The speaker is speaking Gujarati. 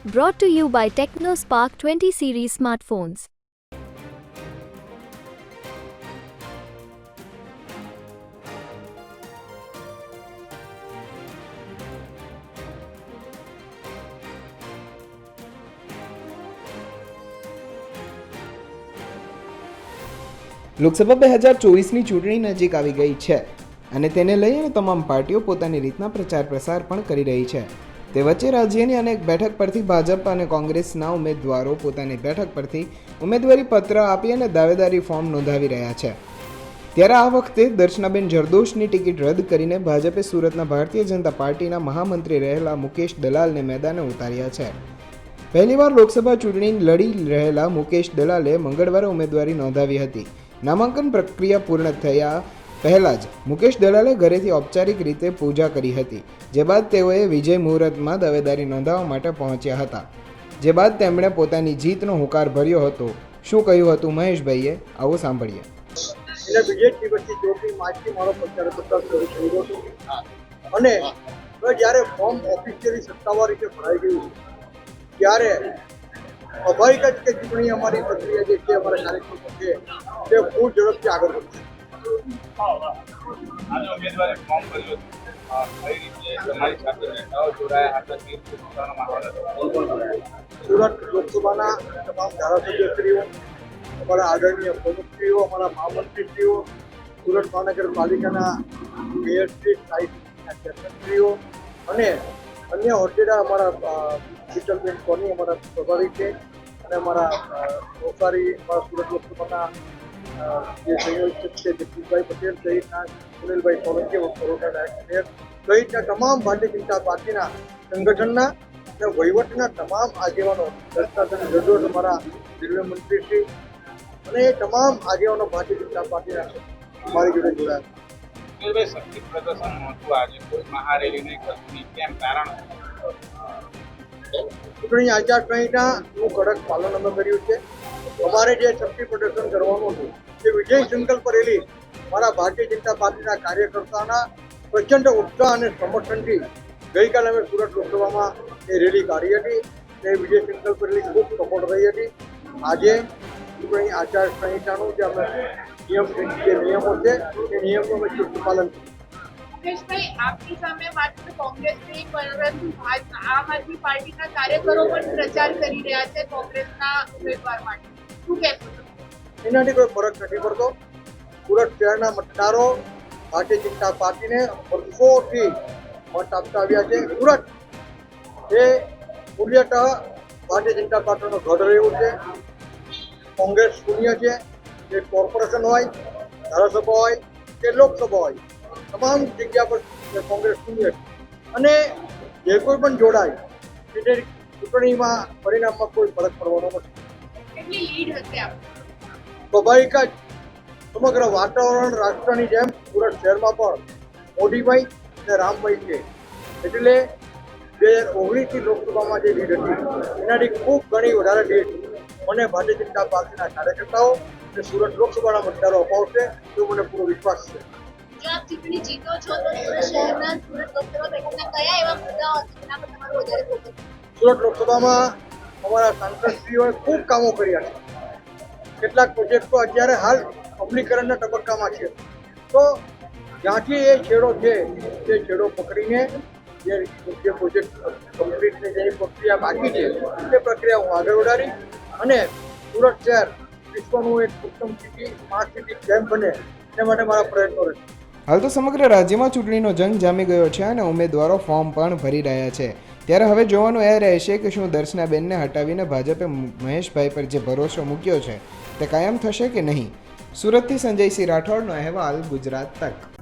Brought to you by TechnoSpark 20 series smartphones. Lok Sabha 2024ની ચૂંટણી નજીક આવી ગઈ છે અને તેને લઈને તમામ પાર્ટીઓ પોતાની રીતના પ્રચાર પ્રસાર પણ કરી રહી છે. તે વચ્ચે રાજ્યની અનેક બેઠક પરથી ભાજપ અને કોંગ્રેસના ઉમેદવારો પોતાની બેઠક પરથી ઉમેદવારી પત્ર આપી અને દાવેદારી ફોર્મ નોંધાવી રહ્યા છે. ત્યારે આ વખતે દર્શનાબેન જરદોશની ટિકિટ રદ કરીને ભાજપે સુરતના ભારતીય જનતા પાર્ટીના મહામંત્રી રહેલા મુકેશ દલાલને મેદાને ઉતાર્યા છે. પહેલીવાર લોકસભા ચૂંટણી લડી રહેલા મુકેશ દલાલે મંગળવારે ઉમેદવારી નોંધાવી હતી. નામાંકન પ્રક્રિયા પૂર્ણ થયા પહેલાં જ મુકેશ દલાલે ઘરેથી ઔપચારિક રીતે પૂજા કરી હતી, જે બાદ તેઓએ વિજય મુહૂર્તમાં દાવેદારી નોંધાવવા માટે પહોંચ્યા હતા. જે બાદ તેમણે પોતાની જીતનો હુંકાર ભર્યો હતો. શું કહ્યું હતું મહેશભાઈએ, આવો સાંભળીએ. એટલે વિજય દિવસની ચોથી માર્ચથી મારો પ્રચાર શરૂ થઈ ગયો હતો અને જ્યારે ફોર્મ ઓફિશિયલી સત્તાવાર રીતે ભરાઈ ગયું ત્યારે સ્વાભાવિક જ કે ચૂંટણી અમારી પ્રક્રિયા જે છે, અમારા કાર્યક્રમો છે તે ખૂબ ઝડપથી આગળ વધશે. સુરત લોકસભાના તમામ ધારાસભ્યશ્રીઓ, અમારા આદરણીય પ્રમુખશ્રીઓ, અમારા મહામંત્રીશ્રીઓ, સુરત મહાનગરપાલિકાના મેયરશ્રી, ચેરમેનશ્રીઓ અને અન્ય હોદ્દેદાર અમારા વિઠ્ઠલબેન સોની અમારા પ્રભારી છે અને અમારા નવસારી અમારા સુરત લોકસભાના જે સંયોજક છે જગદીશભાઈ પટેલ સહિતના સુનિલભાઈ સોલંકી વડોદરા મેયર સહિતના તમામ ભારતીય જનતા પાર્ટીના સંગઠનના અને વહીવટના તમામ આગેવાનો, દર્શનાબેન જરદોશ અમારા રેલવે મંત્રીશ્રી અને એ તમામ આગેવાનો ભારતીય જનતા પાર્ટીના અમારી જોડે જોડાયા. શક્તિ પ્રદર્શન નહોતું આજે, કોઈ મહારેલી નહીં કરતી, કેમ કારણ? ચૂંટણી આચારસંહિતાનું કડક પાલન અમે કર્યું છે. અમારે જે શક્તિ પ્રદર્શન કરવાનું હતું તે વિજય સંકલ્પ રેલી મારા ભારતીય જનતા પાર્ટીના કાર્યકર્તાના પ્રચંડ ઉત્સાહ અને સમર્થનથી ગઈકાલે અમે સુરત લોકસભામાં એ રેલી કાઢી હતી. તે વિજય સંકલ્પ રેલી ખૂબ સફળ રહી હતી. આજે ચૂંટણી આચારસંહિતાનું જે અમે નિયમો છે એ નિયમનું અમે ચુસ્ત પાલન કર્યું. મુકેશભાઈ, આપની સામે માત્ર કોંગ્રેસ નહીં પરંતુ આમ આદમી પાર્ટીના કાર્યકરો પણ પ્રચાર કરી રહ્યા છે કોંગ્રેસના ઉમેદવાર માટે. શું કહેશો? એનાથી કોઈ ફરક નથી પડતો. સુરત શહેરના મતદારો ભારતીય જનતા પાર્ટીને વર્ષોથી મત આપતા આવ્યા છે. સુરત એ મૂલ્યતઃ ભારતીય જનતા પાર્ટીનો ગઢ રહ્યું છે. કોંગ્રેસ શૂન્ય છે. એ કોર્પોરેશન હોય, ધારાસભા હોય કે લોકસભા હોય, તમામ જગ્યા પર કોંગ્રેસ શૂન્ય છે અને જે કોઈ પણ જોડાય એટલે ચૂંટણીમાં પરિણામમાં કોઈ ફરક પડવાનો નથી. કેટલી લીડ હશે આપ? સ્વાભાવિક જ સમગ્ર વાતાવરણ રાષ્ટ્રની જેમ સુરત શહેરમાં પણ મોદીભાઈ અને રામભાઈ છે, એટલે 2019ની લોકસભામાં જે લીડ હતી એનાથી ખૂબ ઘણી વધારે લીડ મને ભારતીય જનતા પાર્ટીના કાર્યકર્તાઓ અને સુરત લોકસભાના મતદારો અપાવશે તો મને પૂરો વિશ્વાસ છે. જો આપ ચૂંટણી જીતો છો તો સુરત શહેરના સુરત લોકસભા બેઠકના કયા એવા મુદ્દાઓ હશે જેના પર તમારું વધારે ફોકસ? સુરત લોકસભામાં અમારા સાંસદશ્રીઓએ ખૂબ કામો કર્યા છે. કેટલાક પ્રોજેક્ટો અત્યારે હાલ અમલીકરણના તબક્કામાં છે, તો જ્યાંથી એ છેડો છે તે છેડો પકડીને જે પ્રોજેક્ટ કમ્પ્લીટની જે પ્રક્રિયા બાકી છે તે પ્રક્રિયા હું આગળ વધારી અને સુરત શહેર વિશ્વનું એક ઉત્તમ સિટી, સ્માર્ટ સિટી કેમ બને તે માટે મારા પ્રયત્નો રહેશે. હાલ તો સમગ્ર રાજ્યમાં ચૂંટણીનો જંગ જામી ગયો છે અને ઉમેદવારો ફોર્મ પણ ભરી રહ્યા છે. ત્યારે હવે જોવાનું એ રહેશે કે શું દર્શનાબેનને હટાવીને ભાજપે મહેશભાઈ પર જે ભરોસો મૂક્યો છે તે કાયમ થશે કે નહીં. સુરતથી સંજયસિંહ રાઠોડનો અહેવાલ, ગુજરાત તક.